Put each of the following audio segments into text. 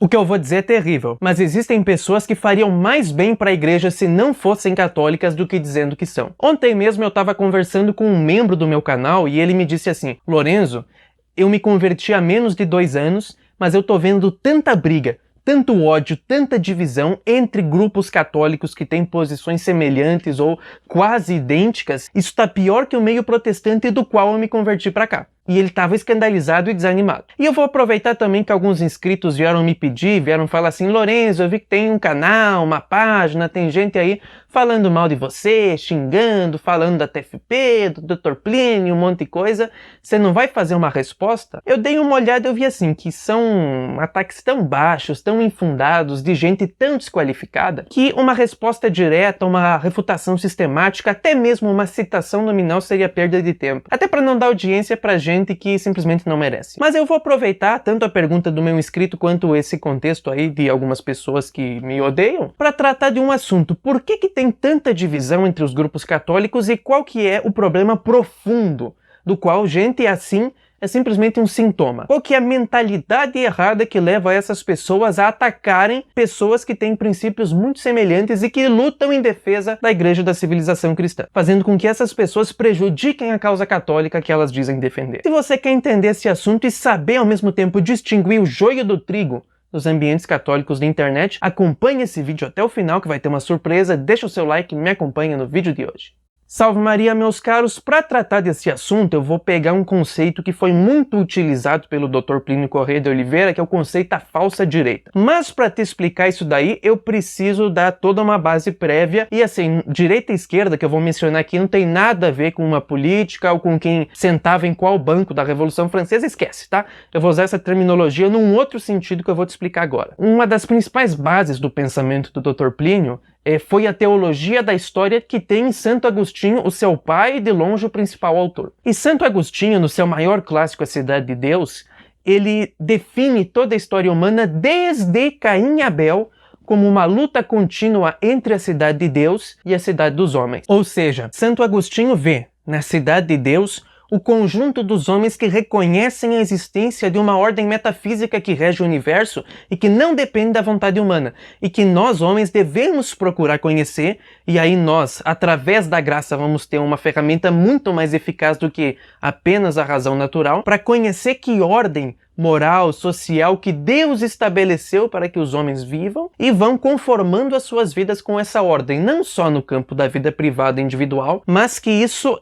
O que eu vou dizer é terrível, mas existem pessoas que fariam mais bem para a igreja se não fossem católicas do que dizendo que são. Ontem mesmo eu estava conversando com um membro do meu canal e ele me disse assim: Lorenzo, eu me converti há menos de 2 anos, mas eu tô vendo tanta briga, tanto ódio, tanta divisão entre grupos católicos que têm posições semelhantes ou quase idênticas. Isso tá pior que o meio protestante do qual eu me converti para cá. E ele estava escandalizado e desanimado. E eu vou aproveitar também que alguns inscritos vieram me pedir, vieram falar assim: Lorenzo, eu vi que tem um canal, uma página, tem gente aí falando mal de você, xingando, falando da TFP, do Dr. Plínio, um monte de coisa. Você não vai fazer uma resposta? Eu dei uma olhada e eu vi assim, que são ataques tão baixos, tão infundados, de gente tão desqualificada, que uma resposta direta, uma refutação sistemática, até mesmo uma citação nominal seria perda de tempo. Até para não dar audiência pra gente que simplesmente não merece. Mas eu vou aproveitar tanto a pergunta do meu inscrito quanto esse contexto aí de algumas pessoas que me odeiam para tratar de um assunto. Por que tem tanta divisão entre os grupos católicos e qual que é o problema profundo do qual gente assim é simplesmente um sintoma? Qual que é a mentalidade errada que leva essas pessoas a atacarem pessoas que têm princípios muito semelhantes e que lutam em defesa da igreja da civilização cristã, fazendo com que essas pessoas prejudiquem a causa católica que elas dizem defender? Se você quer entender esse assunto e saber ao mesmo tempo distinguir o joio do trigo nos ambientes católicos da internet, acompanhe esse vídeo até o final que vai ter uma surpresa, deixa o seu like e me acompanha no vídeo de hoje. Salve Maria, meus caros! Para tratar desse assunto, eu vou pegar um conceito que foi muito utilizado pelo Dr. Plínio Corrêa de Oliveira, que é o conceito da falsa direita. Mas para te explicar isso daí, eu preciso dar toda uma base prévia, e assim, direita e esquerda, que eu vou mencionar aqui, não tem nada a ver com uma política ou com quem sentava em qual banco da Revolução Francesa, esquece, tá? Eu vou usar essa terminologia num outro sentido que eu vou te explicar agora. Uma das principais bases do pensamento do Dr. Plínio foi a teologia da história que tem em Santo Agostinho, o seu pai e de longe o principal autor. E Santo Agostinho, no seu maior clássico, A Cidade de Deus, ele define toda a história humana desde Caim e Abel como uma luta contínua entre a cidade de Deus e a cidade dos homens. Ou seja, Santo Agostinho vê na cidade de Deus o conjunto dos homens que reconhecem a existência de uma ordem metafísica que rege o universo e que não depende da vontade humana, e que nós, homens, devemos procurar conhecer, e aí nós, através da graça, vamos ter uma ferramenta muito mais eficaz do que apenas a razão natural, para conhecer que ordem moral, social que Deus estabeleceu para que os homens vivam e vão conformando as suas vidas com essa ordem, não só no campo da vida privada e individual, mas que isso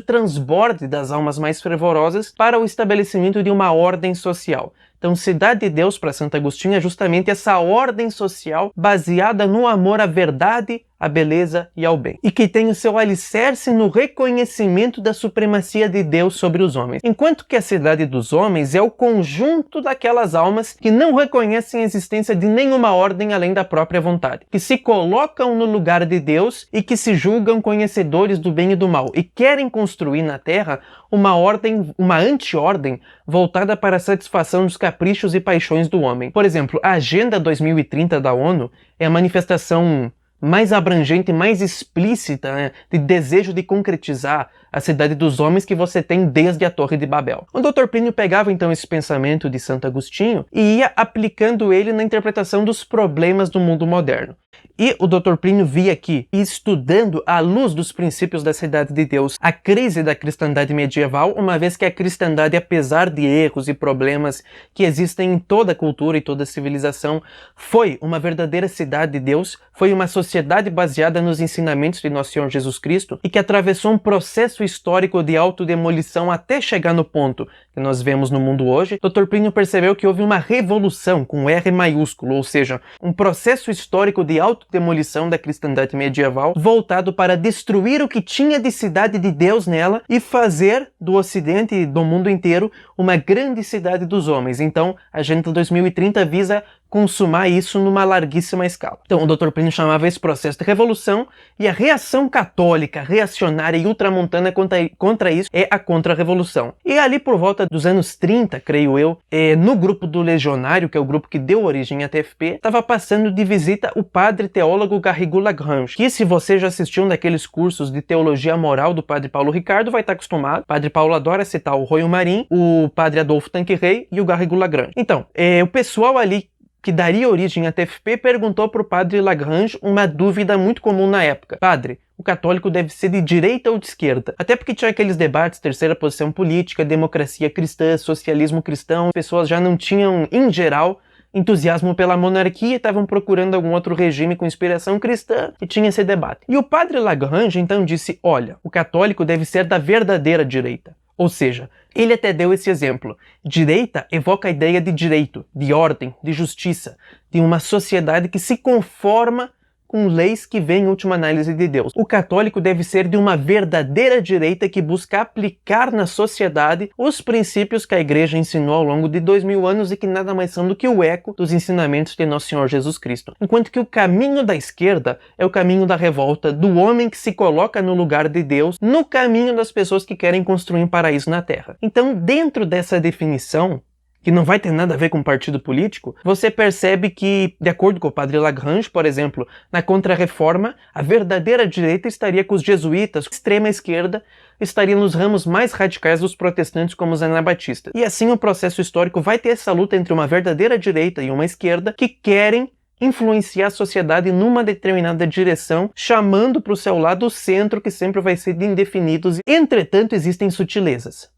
transborde das almas mais fervorosas para o estabelecimento de uma ordem social. Então, Cidade de Deus para Santo Agostinho é justamente essa ordem social baseada no amor à verdade, à beleza e ao bem, e que tem o seu alicerce no reconhecimento da supremacia de Deus sobre os homens, enquanto que a cidade dos homens é o conjunto daquelas almas que não reconhecem a existência de nenhuma ordem além da própria vontade, que se colocam no lugar de Deus e que se julgam conhecedores do bem e do mal, e querem construir na Terra uma ordem, uma anti-ordem voltada para a satisfação dos caprichos e paixões do homem. Por exemplo, a Agenda 2030 da ONU é a manifestação mais abrangente, mais explícita, né, de desejo de concretizar a cidade dos homens que você tem desde a Torre de Babel. O Dr. Plínio pegava então esse pensamento de Santo Agostinho e ia aplicando ele na interpretação dos problemas do mundo moderno. E o Dr. Plínio via aqui, estudando à luz dos princípios da Cidade de Deus, a crise da cristandade medieval, uma vez que a cristandade, apesar de erros e problemas que existem em toda a cultura e toda a civilização, foi uma verdadeira cidade de Deus, foi uma sociedade baseada nos ensinamentos de Nosso Senhor Jesus Cristo e que atravessou um processo histórico de autodemolição até chegar no ponto que nós vemos no mundo hoje. Dr. Plínio percebeu que houve uma revolução com R maiúsculo, ou seja, um processo histórico de autodemolição da cristandade medieval voltado para destruir o que tinha de cidade de Deus nela e fazer do Ocidente e do mundo inteiro uma grande cidade dos homens. Então, a Agenda 2030 visa consumar isso numa larguíssima escala. Então, o Dr. Plínio chamava esse processo de revolução, e a reação católica, reacionária e ultramontana contra isso é a contra-revolução. E ali por volta dos anos 30, creio eu, no grupo do Legionário, que é o grupo que deu origem à TFP, estava passando de visita o padre teólogo Garrigou Lagrange, que se você já assistiu um daqueles cursos de teologia moral do padre Paulo Ricardo, vai estar acostumado. O padre Paulo adora citar o Royo Marim, o padre Adolfo Tanqueray e o Garrigou Lagrange. Então, o pessoal ali que daria origem à TFP perguntou para o padre Lagrange uma dúvida muito comum na época. Padre, o católico deve ser de direita ou de esquerda? Até porque tinha aqueles debates, terceira posição política, democracia cristã, socialismo cristão, as pessoas já não tinham, em geral, entusiasmo pela monarquia e estavam procurando algum outro regime com inspiração cristã, e tinha esse debate. E o padre Lagrange então disse, olha, o católico deve ser da verdadeira direita. Ou seja, ele até deu esse exemplo. Direita evoca a ideia de direito, de ordem, de justiça, de uma sociedade que se conforma com leis que vêm em última análise de Deus. O católico deve ser de uma verdadeira direita que busca aplicar na sociedade os princípios que a Igreja ensinou ao longo de 2000 anos e que nada mais são do que o eco dos ensinamentos de Nosso Senhor Jesus Cristo. Enquanto que o caminho da esquerda é o caminho da revolta, do homem que se coloca no lugar de Deus, no caminho das pessoas que querem construir um paraíso na Terra. Então, dentro dessa definição, que não vai ter nada a ver com partido político, você percebe que, de acordo com o padre Lagrange, por exemplo, na Contra-Reforma, a verdadeira direita estaria com os jesuítas, a extrema esquerda estaria nos ramos mais radicais dos protestantes, como os anabatistas. E assim o processo histórico vai ter essa luta entre uma verdadeira direita e uma esquerda que querem influenciar a sociedade numa determinada direção, chamando para o seu lado o centro, que sempre vai ser de indefinidos. Entretanto, existem sutilezas.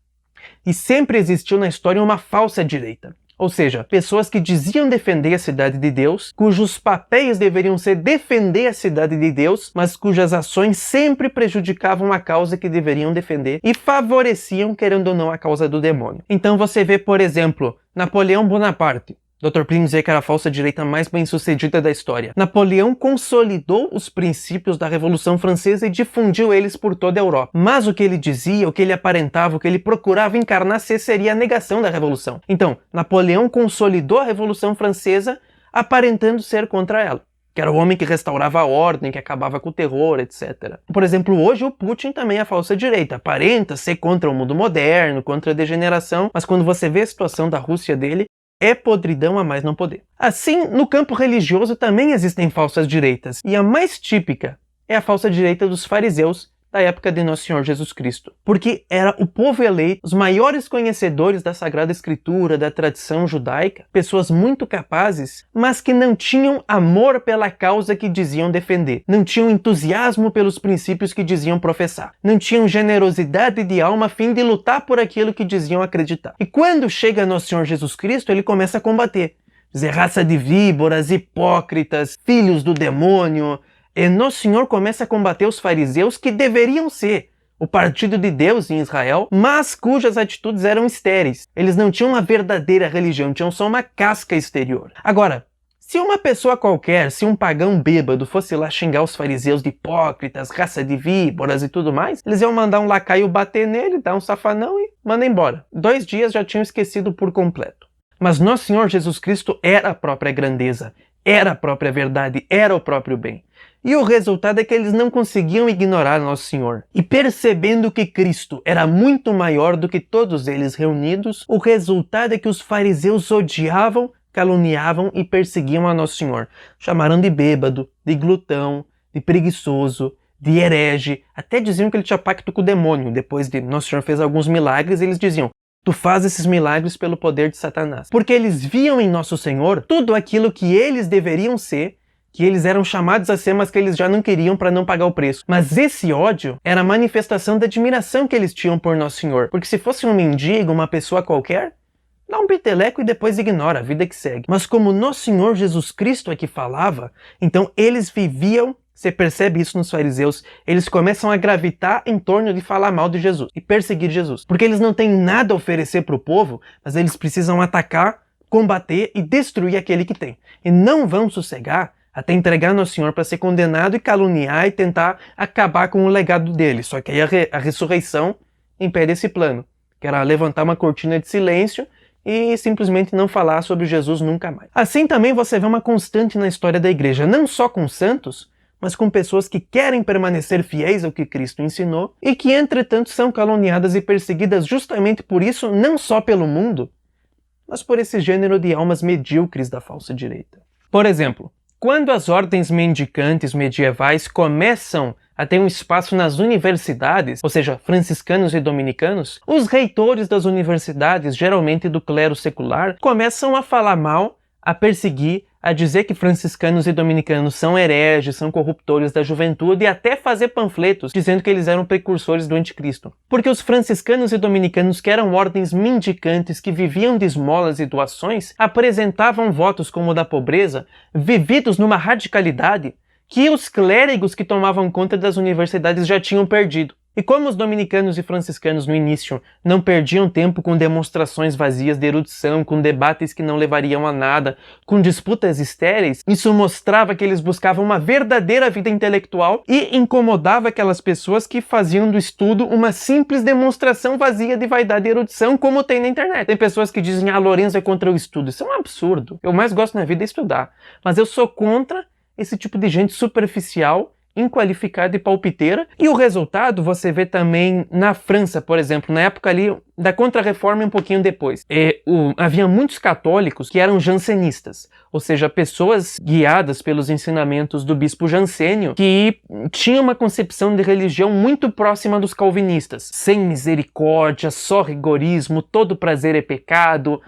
E sempre existiu na história uma falsa direita. Ou seja, pessoas que diziam defender a cidade de Deus, cujos papéis deveriam ser defender a cidade de Deus, mas cujas ações sempre prejudicavam a causa que deveriam defender e favoreciam, querendo ou não, a causa do demônio. Então você vê, por exemplo, Napoleão Bonaparte. Dr. Plínio dizia que era a falsa direita mais bem-sucedida da história. Napoleão consolidou os princípios da Revolução Francesa e difundiu eles por toda a Europa. Mas o que ele dizia, o que ele aparentava, o que ele procurava encarnar seria a negação da Revolução. Então, Napoleão consolidou a Revolução Francesa aparentando ser contra ela, que era o homem que restaurava a ordem, que acabava com o terror, etc. Por exemplo, hoje o Putin também é falsa direita, aparenta ser contra o mundo moderno, contra a degeneração, mas quando você vê a situação da Rússia dele, é podridão a mais não poder. Assim, no campo religioso também existem falsas direitas, e a mais típica é a falsa direita dos fariseus da época de Nosso Senhor Jesus Cristo. Porque era o povo eleito, os maiores conhecedores da Sagrada Escritura, da tradição judaica, pessoas muito capazes, mas que não tinham amor pela causa que diziam defender, não tinham entusiasmo pelos princípios que diziam professar, não tinham generosidade de alma a fim de lutar por aquilo que diziam acreditar. E quando chega Nosso Senhor Jesus Cristo, ele começa a combater. Dizer, raça de víboras, hipócritas, filhos do demônio. E Nosso Senhor começa a combater os fariseus, que deveriam ser o partido de Deus em Israel, mas cujas atitudes eram estéreis. Eles não tinham uma verdadeira religião, tinham só uma casca exterior. Agora, se uma pessoa qualquer, se um pagão bêbado fosse lá xingar os fariseus de hipócritas, raça de víboras e tudo mais, eles iam mandar um lacaio bater nele, dar um safanão e mandar embora. 2 dias já tinham esquecido por completo. Mas Nosso Senhor Jesus Cristo era a própria grandeza, era a própria verdade, era o próprio bem. E o resultado é que eles não conseguiam ignorar Nosso Senhor. E percebendo que Cristo era muito maior do que todos eles reunidos, o resultado é que os fariseus odiavam, caluniavam e perseguiam a Nosso Senhor. Chamaram de bêbado, de glutão, de preguiçoso, de herege. Até diziam que ele tinha pacto com o demônio. Depois de Nosso Senhor fez alguns milagres, eles diziam: tu faz esses milagres pelo poder de Satanás. Porque eles viam em Nosso Senhor tudo aquilo que eles deveriam ser, que eles eram chamados a ser, mas que eles já não queriam para não pagar o preço. Mas esse ódio era a manifestação da admiração que eles tinham por Nosso Senhor. Porque se fosse um mendigo, uma pessoa qualquer, dá um peteleco e depois ignora, a vida que segue. Mas como Nosso Senhor Jesus Cristo é que falava, então eles viviam. Você percebe isso nos fariseus, eles começam a gravitar em torno de falar mal de Jesus e perseguir Jesus. Porque eles não têm nada a oferecer para o povo, mas eles precisam atacar, combater e destruir aquele que tem. E não vão sossegar até entregar Nosso Senhor para ser condenado e caluniar e tentar acabar com o legado dele. Só que aí a ressurreição impede esse plano, que era levantar uma cortina de silêncio e simplesmente não falar sobre Jesus nunca mais. Assim também você vê uma constante na história da igreja, não só com santos, mas com pessoas que querem permanecer fiéis ao que Cristo ensinou e que, entretanto, são caluniadas e perseguidas justamente por isso, não só pelo mundo, mas por esse gênero de almas medíocres da falsa direita. Por exemplo, quando as ordens mendicantes medievais começam a ter um espaço nas universidades, ou seja, franciscanos e dominicanos, os reitores das universidades, geralmente do clero secular, começam a falar mal, a perseguir, a dizer que franciscanos e dominicanos são hereges, são corruptores da juventude e até fazer panfletos dizendo que eles eram precursores do anticristo. Porque os franciscanos e dominicanos, que eram ordens mendicantes que viviam de esmolas e doações, apresentavam votos como o da pobreza, vividos numa radicalidade que os clérigos que tomavam conta das universidades já tinham perdido. E como os dominicanos e franciscanos no início não perdiam tempo com demonstrações vazias de erudição, com debates que não levariam a nada, com disputas estéreis, isso mostrava que eles buscavam uma verdadeira vida intelectual e incomodava aquelas pessoas que faziam do estudo uma simples demonstração vazia de vaidade e erudição, como tem na internet. Tem pessoas que dizem, Lourenço é contra o estudo. Isso é um absurdo. Eu mais gosto na vida é estudar. Mas eu sou contra esse tipo de gente superficial, inqualificada e palpiteira, e o resultado você vê também na França, por exemplo, na época ali da Contra-Reforma e um pouquinho depois. Havia muitos católicos que eram jansenistas, ou seja, pessoas guiadas pelos ensinamentos do bispo Jansênio, que tinham uma concepção de religião muito próxima dos calvinistas, sem misericórdia, só rigorismo, todo prazer é pecado,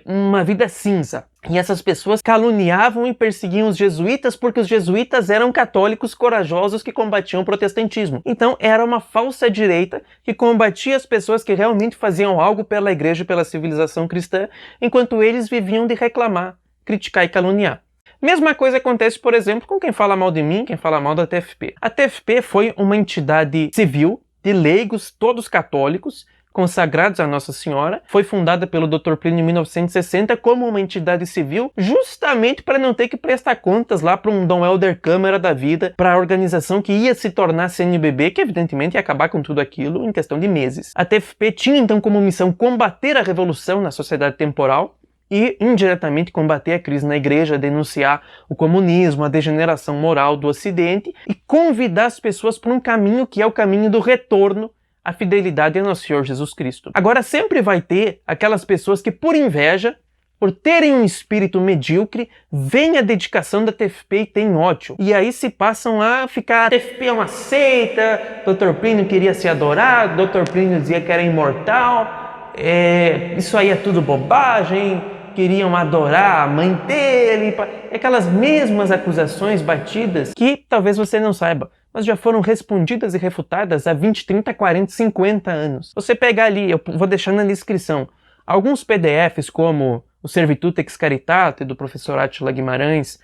uma vida cinza. E essas pessoas caluniavam e perseguiam os jesuítas porque os jesuítas eram católicos corajosos que combatiam o protestantismo. Então era uma falsa direita que combatia as pessoas que realmente faziam algo pela igreja e pela civilização cristã, enquanto eles viviam de reclamar, criticar e caluniar. Mesma coisa acontece, por exemplo, com quem fala mal de mim, quem fala mal da TFP. A TFP foi uma entidade civil de leigos, todos católicos, consagrados a Nossa Senhora, foi fundada pelo Dr. Plínio em 1960 como uma entidade civil, justamente para não ter que prestar contas lá para um Dom Helder Câmara da vida, para a organização que ia se tornar CNBB, que evidentemente ia acabar com tudo aquilo em questão de meses. A TFP tinha então como missão combater a revolução na sociedade temporal e, indiretamente, combater a crise na igreja, denunciar o comunismo, a degeneração moral do Ocidente e convidar as pessoas para um caminho que é o caminho do retorno a fidelidade a nosso Senhor Jesus Cristo. Agora sempre vai ter aquelas pessoas que, por inveja, por terem um espírito medíocre, veem a dedicação da TFP e têm ódio. E aí se passam a ficar, a TFP é uma seita, Dr. Plínio queria ser adorado, Dr. Plínio dizia que era imortal, isso aí é tudo bobagem, queriam adorar a mãe dele, aquelas mesmas acusações batidas que talvez você não saiba, mas já foram respondidas e refutadas há 20, 30, 40, 50 anos. Você pegar ali, eu vou deixar na descrição, alguns PDFs como o Servitude Ex Caritate, do professor Átila Guimarães,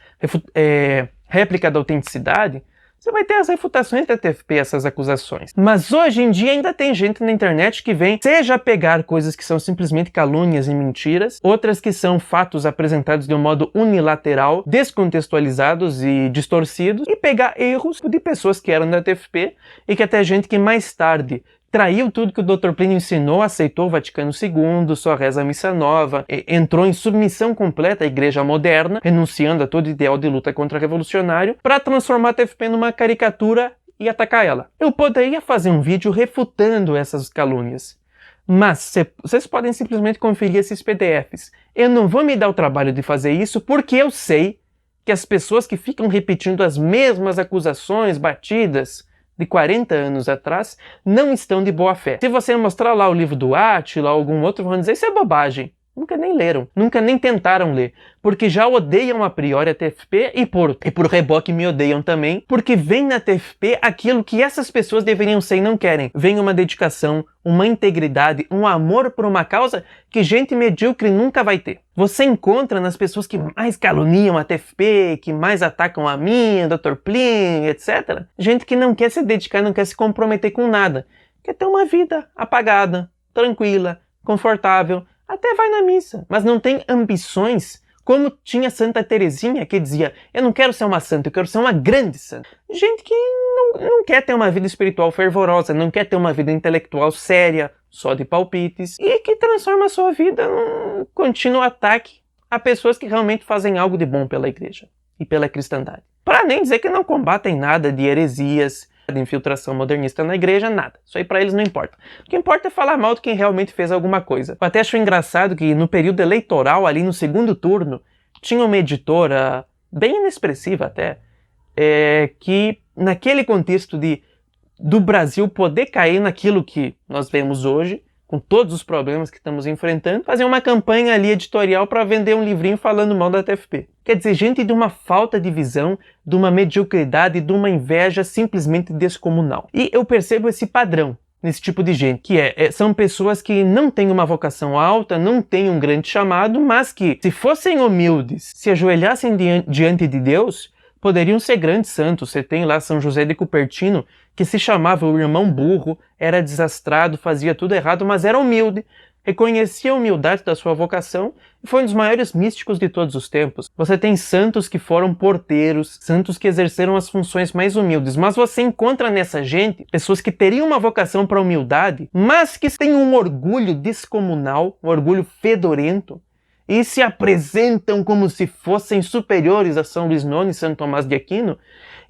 réplica da autenticidade, você vai ter as refutações da TFP, essas acusações. Mas hoje em dia ainda tem gente na internet que vem, seja pegar coisas que são simplesmente calúnias e mentiras, outras que são fatos apresentados de um modo unilateral, descontextualizados e distorcidos, e pegar erros de pessoas que eram da TFP e que até gente que mais tarde traiu tudo que o Dr. Plínio ensinou, aceitou o Vaticano II, só reza a missa nova, entrou em submissão completa à igreja moderna, renunciando a todo ideal de luta contra-revolucionário, para transformar a TFP numa caricatura e atacar ela. Eu poderia fazer um vídeo refutando essas calúnias, mas vocês podem simplesmente conferir esses PDFs. Eu não vou me dar o trabalho de fazer isso porque eu sei que as pessoas que ficam repetindo as mesmas acusações batidas de 40 anos atrás, não estão de boa fé. Se você mostrar lá o livro do Átila ou algum outro, vão dizer, isso é bobagem. Nunca nem leram, nunca nem tentaram ler, porque já odeiam a priori a TFP e por reboque me odeiam também, porque vem na TFP aquilo que essas pessoas deveriam ser e não querem. Vem uma dedicação, uma integridade, um amor por uma causa que gente medíocre nunca vai ter. Você encontra nas pessoas que mais caluniam a TFP, que mais atacam a mim, Dr. Plínio, etc. Gente que não quer se dedicar, não quer se comprometer com nada. Quer ter uma vida apagada, tranquila, confortável, até vai na missa, mas não tem ambições, como tinha Santa Teresinha, que dizia, eu não quero ser uma santa, eu quero ser uma grande santa. Gente que não quer ter uma vida espiritual fervorosa, não quer ter uma vida intelectual séria, só de palpites, e que transforma a sua vida num contínuo ataque a pessoas que realmente fazem algo de bom pela igreja e pela cristandade. Para nem dizer que não combatem nada de heresias, de infiltração modernista na igreja, nada. Isso aí para eles não importa. O que importa é falar mal de quem realmente fez alguma coisa. Eu até acho engraçado que no período eleitoral, ali no segundo turno, tinha uma editora, bem inexpressiva até, que naquele contexto do Brasil poder cair naquilo que nós vemos hoje, com todos os problemas que estamos enfrentando, fazer uma campanha ali editorial para vender um livrinho falando mal da TFP. Quer dizer, gente de uma falta de visão, de uma mediocridade, de uma inveja simplesmente descomunal. E eu percebo esse padrão nesse tipo de gente, que são pessoas que não têm uma vocação alta, não têm um grande chamado, mas que, se fossem humildes, se ajoelhassem diante de Deus, poderiam ser grandes santos. Você tem lá São José de Cupertino, que se chamava o irmão burro, era desastrado, fazia tudo errado, mas era humilde, reconhecia a humildade da sua vocação e foi um dos maiores místicos de todos os tempos. Você tem santos que foram porteiros, santos que exerceram as funções mais humildes, mas você encontra nessa gente pessoas que teriam uma vocação para a humildade, mas que têm um orgulho descomunal, um orgulho fedorento, e se apresentam como se fossem superiores a São Luís IX e Santo Tomás de Aquino,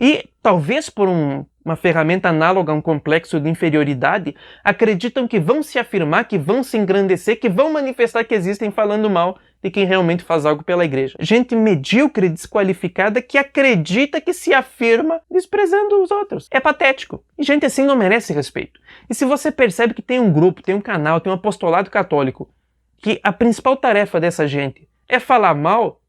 e talvez por uma ferramenta análoga a um complexo de inferioridade, acreditam que vão se afirmar, que vão se engrandecer, que vão manifestar que existem falando mal de quem realmente faz algo pela igreja. Gente medíocre, desqualificada, que acredita que se afirma desprezando os outros. É patético. E gente assim não merece respeito. E se você percebe que tem um grupo, tem um canal, tem um apostolado católico, que a principal tarefa dessa gente é falar mal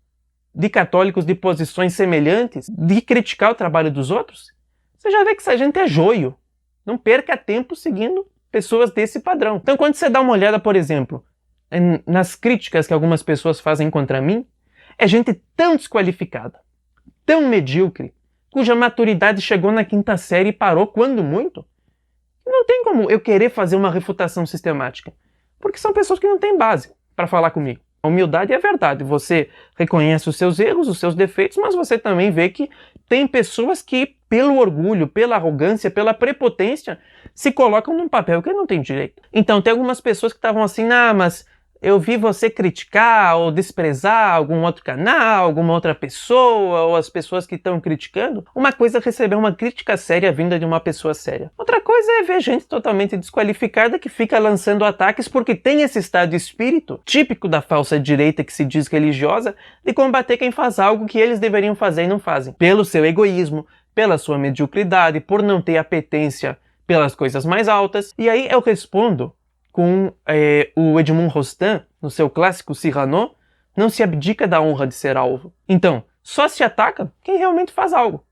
de católicos de posições semelhantes, de criticar o trabalho dos outros, você já vê que essa gente é joio. Não perca tempo seguindo pessoas desse padrão. Então, quando você dá uma olhada, por exemplo, nas críticas que algumas pessoas fazem contra mim, é gente tão desqualificada, tão medíocre, cuja maturidade chegou na 5ª série e parou quando muito. Não tem como eu querer fazer uma refutação sistemática, porque são pessoas que não têm base para falar comigo. A humildade é verdade, você reconhece os seus erros, os seus defeitos, mas você também vê que tem pessoas que, pelo orgulho, pela arrogância, pela prepotência, se colocam num papel que não tem direito. Então, tem algumas pessoas que estavam assim, mas eu vi você criticar ou desprezar algum outro canal, alguma outra pessoa, ou as pessoas que estão criticando. Uma coisa é receber uma crítica séria vinda de uma pessoa séria. Outra coisa é ver gente totalmente desqualificada que fica lançando ataques porque tem esse estado de espírito, típico da falsa direita que se diz religiosa, de combater quem faz algo que eles deveriam fazer e não fazem. Pelo seu egoísmo, pela sua mediocridade, por não ter apetência pelas coisas mais altas. E aí eu respondo com o Edmond Rostand, no seu clássico Cyrano, não se abdica da honra de ser alvo. Então, só se ataca quem realmente faz algo.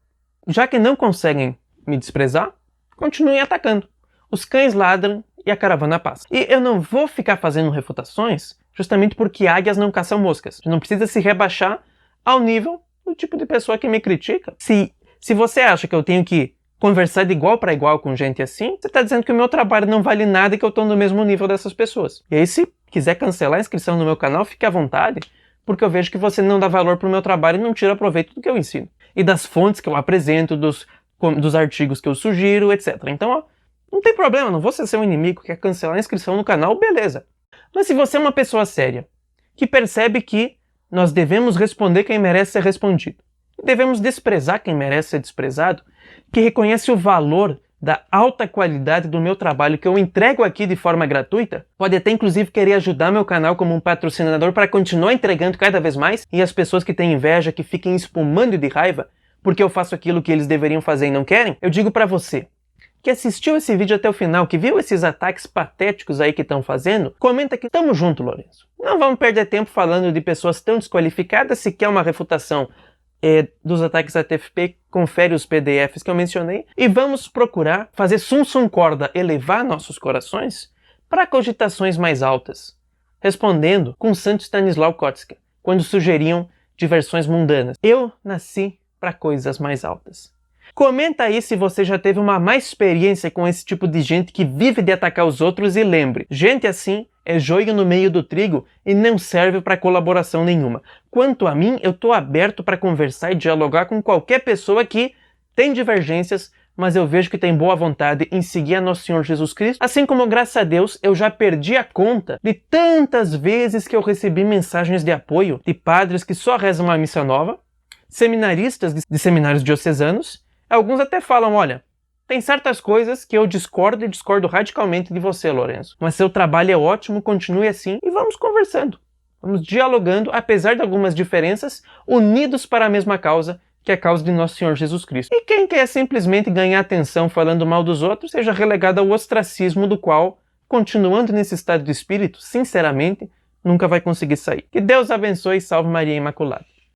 Já que não conseguem me desprezar, continuem atacando. Os cães ladram e a caravana passa. E eu não vou ficar fazendo refutações justamente porque águias não caçam moscas. Não precisa se rebaixar ao nível do tipo de pessoa que me critica. Se você acha que eu tenho que conversar de igual para igual com gente assim, você está dizendo que o meu trabalho não vale nada e que eu estou no mesmo nível dessas pessoas. E aí, se quiser cancelar a inscrição no meu canal, fique à vontade, porque eu vejo que você não dá valor para o meu trabalho e não tira proveito do que eu ensino. E das fontes que eu apresento, dos artigos que eu sugiro, etc. Então, não tem problema, não vou ser seu inimigo, quer cancelar a inscrição no canal, beleza. Mas se você é uma pessoa séria, que percebe que nós devemos responder quem merece ser respondido, e devemos desprezar quem merece ser desprezado, que reconhece o valor da alta qualidade do meu trabalho que eu entrego aqui de forma gratuita, pode até inclusive querer ajudar meu canal como um patrocinador para continuar entregando cada vez mais, e as pessoas que têm inveja, que fiquem espumando de raiva porque eu faço aquilo que eles deveriam fazer e não querem, eu digo para você que assistiu esse vídeo até o final, que viu esses ataques patéticos aí que estão fazendo, comenta aqui, tamo junto, Lourenço. Não vamos perder tempo falando de pessoas tão desqualificadas. Se quer uma refutação dos ataques à TFP, confere os PDFs que eu mencionei e vamos procurar fazer sum corda, elevar nossos corações para cogitações mais altas, respondendo com Santo Stanislau Kotska, quando sugeriam diversões mundanas. Eu nasci para coisas mais altas. Comenta aí se você já teve uma má experiência com esse tipo de gente que vive de atacar os outros, e lembre, gente assim é joio no meio do trigo e não serve para colaboração nenhuma. Quanto a mim, eu estou aberto para conversar e dialogar com qualquer pessoa que tem divergências mas eu vejo que tem boa vontade em seguir a Nosso Senhor Jesus Cristo, assim como, graças a Deus, eu já perdi a conta de tantas vezes que eu recebi mensagens de apoio de padres que só rezam a missa nova, seminaristas de seminários diocesanos. Alguns até falam, olha, tem certas coisas que eu discordo e discordo radicalmente de você, Lourenço, mas seu trabalho é ótimo, continue assim e vamos conversando. Vamos dialogando, apesar de algumas diferenças, unidos para a mesma causa, que é a causa de Nosso Senhor Jesus Cristo. E quem quer simplesmente ganhar atenção falando mal dos outros, seja relegado ao ostracismo do qual, continuando nesse estado de espírito, sinceramente, nunca vai conseguir sair. Que Deus abençoe e salve Maria Imaculada.